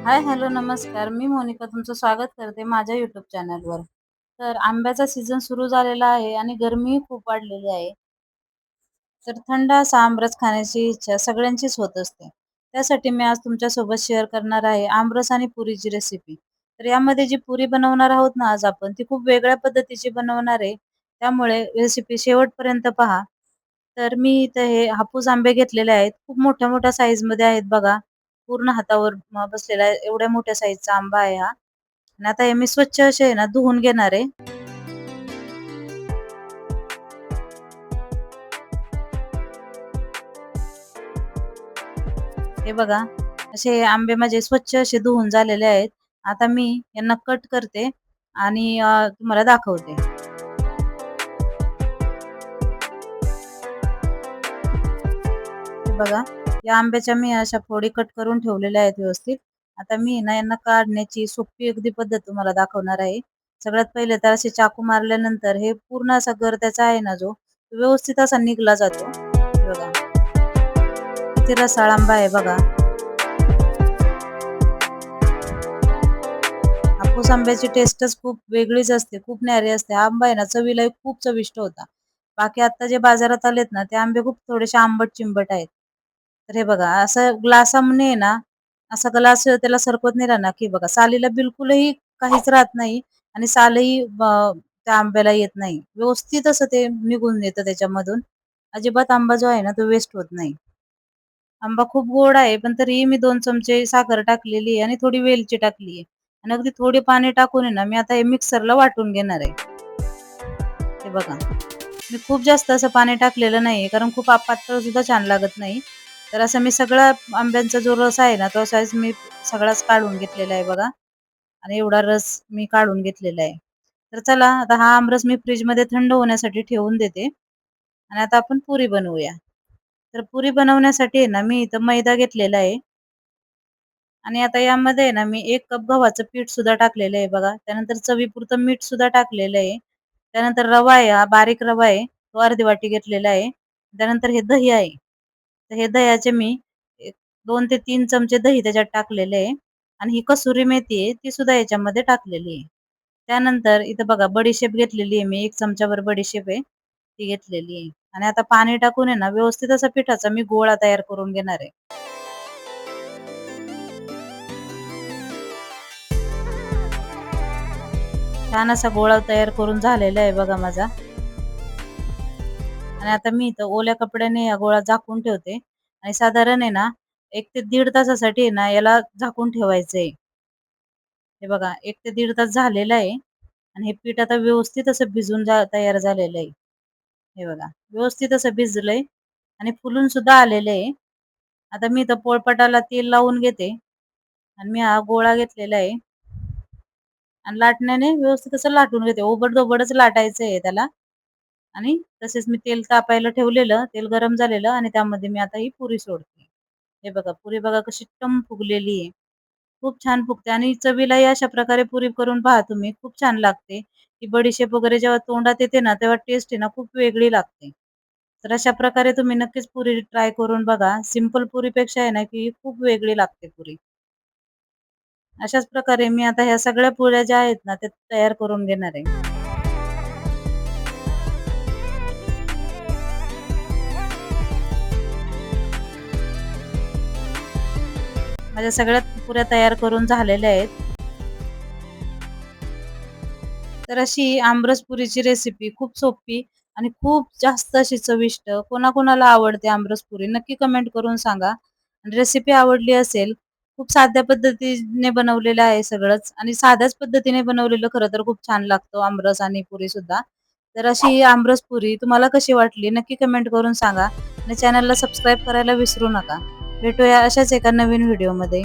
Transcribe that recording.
हाय, hello, नमस्कार. मी मोनिका तुमचं स्वागत करते माझ्या YouTube चॅनलवर. तर आंब्याचा सीझन सुरू झालेला आहे आणि गरमीही खूप वाढलेली आहे. तर थंड असा आमरस खाण्याची इच्छा सगळ्यांचीच होत असते. त्यासाठी मी आज तुमच्यासोबत शेअर करणार आहे आमरस आणि पुरीची रेसिपी. तर यामध्ये जी पुरी बनवणार आहोत ना आज आपण, ती खूप वेगळ्या पद्धतीची बनवणार आहे. त्यामुळे रेसिपी शेवटपर्यंत पहा. तर मी इथे हे हापूस आंबे घेतलेले आहेत. खूप मोठ्या-मोठ्या साईजमध्ये आहेत बघा. पूर्ण हातावर बसलेला आहे. एवढ्या मोठ्या साईजचा आंबा आहे हा. आणि आता हे मी स्वच्छ असे आहे ना धुवून घेणार आहे. हे बघा, असे आंबे माझे स्वच्छ असे धुवून झालेले आहेत. आता मी यांना कट करते आणि तुम्हाला दाखवते. हे बघा, या आंब्याच्या मी अशा फोडी कट करून ठेवलेल्या आहेत व्यवस्थित. आता मी ना यांना काढण्याची सोपी अगदी पद्धत तुम्हाला दाखवणार आहे. सगळ्यात पहिले तर असे चाकू मारल्यानंतर हे पूर्ण असा गर त्याचा आहे ना जो, तो व्यवस्थित असा निघला जातो. हे बघा, किती रसाळ आंबा आहे बघा. हापूस आंब्याची टेस्टच खूप वेगळीच असते, खूप न्यारी असते. हा आंबा आहे ना चवीला खूप चविष्ट होता. बाकी आता जे बाजारात आलेत ना, ते आंबे खूप थोडेसे आंबट-चिंबट आहेत. तर हे बघा, असं ग्लासामध्ये आहे ना, असा ग्लास त्याला सरकवत नाही राहणार, की बघा सालीला बिलकुलही काहीच राहत नाही आणि सालही त्या आंब्याला येत नाही. व्यवस्थित असं ते निघून येतं त्याच्यामधून. अजिबात आंबा जो आहे ना, तो वेस्ट होत नाही. आंबा खूप गोड आहे, पण तरीही मी 2 चमचे साखर टाकलेली आहे आणि थोडी वेलची टाकली आहे. आणि अगदी थोडे पाणी टाकून आहे ना, मी आता हे मिक्सरला वाटून घेणार आहे. हे बघा. मी खूप जास्त असं पाणी टाकलेलं नाहीये, कारण खूप पातळ सुद्धा छान लागत नाही. तर असं मी सगळा आंब्यांचा जो रस आहे ना, तो असाच मी सगळाच काढून घेतलेला आहे बघा. आणि एवढा रस मी काढून घेतलेला आहे. तर चला, आता हा आमरस मी फ्रिजमध्ये थंड होण्यासाठी ठेवून देते आणि आता आपण पुरी बनवूया. तर पुरी बनवण्यासाठी आहे ना, मी इथं मैदा घेतलेला आहे आणि आता यामध्ये आहे ना, मी 1 कप गव्हाचं पीठ सुद्धा टाकलेलं आहे बघा. त्यानंतर चवीपुरतं मीठ सुद्धा टाकलेलं आहे. त्यानंतर रवा आहे, हा बारीक रवा आहे, तो अर्धी वाटी घेतलेला आहे. त्यानंतर हे दही आहे. तर हे दह्याचे मी 2 ते 3 चमचे दही त्याच्यात टाकलेले आहे आणि ही कसुरी मेथी आहे, ती सुद्धा याच्यामध्ये टाकलेली आहे. त्यानंतर इथं बघा बडीशेप घेतलेली आहे मी, 1 चमचाभर बडीशेप आहे, ती घेतलेली आहे. आणि आता पाणी टाकून आहे ना, व्यवस्थित असा पिठाचा मी गोळा तयार करून घेणार आहे. छान असा गोळा तयार करून झालेला आहे बघा माझा. आणि आता मी इथं ओल्या कपड्याने हा गोळा झाकून ठेवते आणि साधारण आहे ना 1 ते दीड तासासाठी आहे ना याला झाकून ठेवायचंय. हे बघा 1 ते दीड तास झालेला आहे आणि हे पीठ आता व्यवस्थित असं भिजून तयार झालेलं आहे. हे बघा व्यवस्थित असं भिजलंय आणि फुलून सुद्धा आलेलं आहे. आता मी इथं पोळपाटाला तेल लावून घेते आणि मी हा गोळा घेतलेला आहे आणि लाटण्याने व्यवस्थित असं लाटून घेते. ओबड-धोबडच लाटायचं आहे त्याला. आणि तसेच मी तेल तापायला ठेवलेलं, तेल गरम झालेलं आणि त्यामध्ये मी आता ही पुरी सोडते. हे बघा, पुरी बघा कशी टम फुगलेली आहे. खूप छान फुगते आणि चवीलाही अशा प्रकारे पुरी करून पहा तुम्ही, खूप छान लागते. ती बडीशेप वगैरे जेव्हा तोंडात येते ना, तेव्हा टेस्ट आहे ना खूप वेगळी लागते. तर अशा प्रकारे तुम्ही नक्कीच पुरी ट्राय करून बघा. सिंपल पुरीपेक्षा आहे ना, की खूप वेगळी लागते पुरी. अशाच प्रकारे मी आता ह्या सगळ्या पुऱ्या ज्या आहेत ना, त्या तयार करून घेणार आहे. माझ्या सगळ्या पुऱ्या तयार करून झालेल्या आहेत. तर अशी आमरस पुरीची रेसिपी खूप सोपी आणि खूप जास्त अशी चविष्ट कोणाकोणाला आवडते आमरस पुरी नक्की कमेंट करून सांगा. आणि रेसिपी आवडली असेल, खूप साध्या पद्धतीने बनवलेलं आहे सगळंच आणि साध्याच पद्धतीने बनवलेलं खरं तर खूप छान लागतो आमरस आणि पुरी सुद्धा. तर अशी आमरस पुरी तुम्हाला कशी वाटली नक्की कमेंट करून सांगा आणि चॅनलला सबस्क्राईब करायला विसरू नका. भेटूया अशाच एका नवीन व्हिडिओमध्ये.